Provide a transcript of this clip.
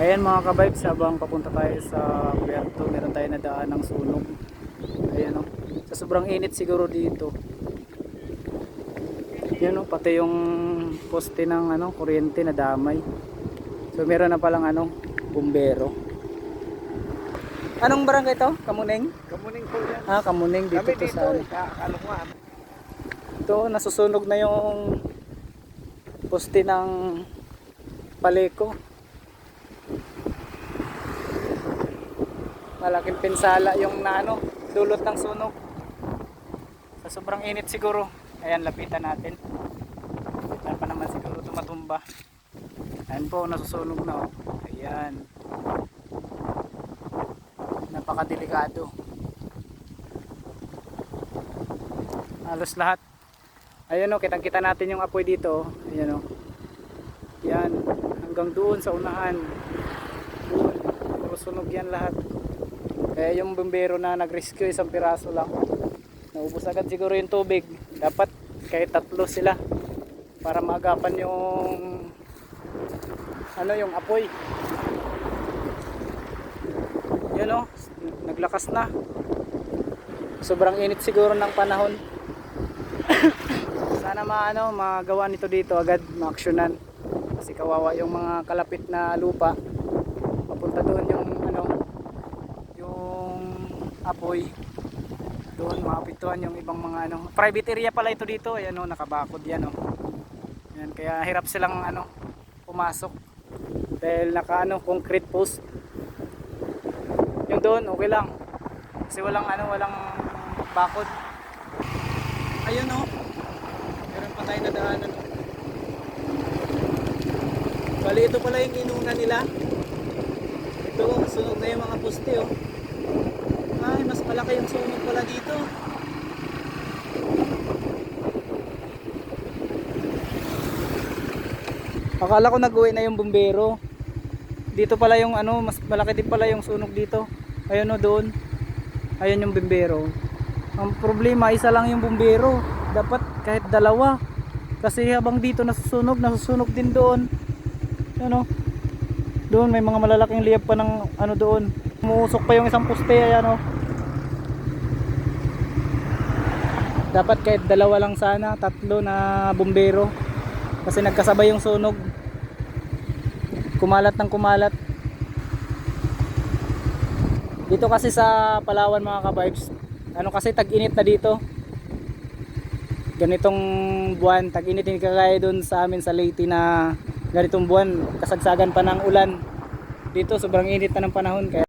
Ayan mga ka-vibes, habang papunta tayo sa Puerto, meron tayo nadaan ng sunog. Ayan o, sa sobrang init siguro dito. Yun o, pati yung poste ng kuryente na damay. So meron na palang bumbero. Anong barangay ito? Kamuning? Kamuning po yan. Ah, Kamuning dito Kami to dito, sa Kalungan. Ito, nasusunog na yung poste ng paleko. Malaking pinsala yung dulot ng sunog. Sa sobrang init siguro. Ayan, lapitan natin. Lapitan pa naman siguro tumatumba. Ayan po, nasusunog na oh. Ayan. Napakadelikado. Halos lahat. Ayan oh, kitang-kita natin yung apoy dito. Ayan oh. Yan, hanggang doon sa unahan. Doon, puro sunog yan lahat. Kaya yung bumbero na nag-rescue, isang piraso lang. Naubos agad siguro yung tubig. Dapat kahit 3 sila para maagapan yung yung apoy. Yun oh, naglakas na. Sobrang init siguro ng panahon. Sana magawa nito dito agad, maaksyonan. Kasi kawawa yung mga kalapit na lupa. Papunta doon yung apoy. Doon maapektuhan yung ibang mga private area pala ito dito. Ayan oh, nakabakod yan oh. Ayan, kaya hirap silang pumasok dahil naka concrete post. Yung doon okay lang kasi walang bakod. Ayun oh, meron pa tayo nadaanan oh. Bali ito pala yung inuna nila. Ito sunog na yung mga poste oh. Ay, mas malaki yung sunog pala dito. Akala ko nag-uwi na yung bumbero. Dito pala yung mas malaki din pala yung sunog dito. Ayun o doon. Ayun yung bumbero. Ang problema, isa lang yung bumbero. Dapat kahit 2. Kasi habang dito nasusunog din doon. Ayun o. Doon may mga malalaking liyab pa ng doon. Umuusok pa yung isang poste, ayan o. Dapat kahit 2 lang sana, 3 na bumbero. Kasi nagkasabay yung sunog. Kumalat ng kumalat. Dito kasi sa Palawan mga ka-vibes, kasi tag-init na dito. Ganitong buwan, tag-init, hindi kagaya doon sa amin sa Leyte na ganitong buwan, kasagsagan pa ng ulan. Dito sobrang init na ng panahon kaya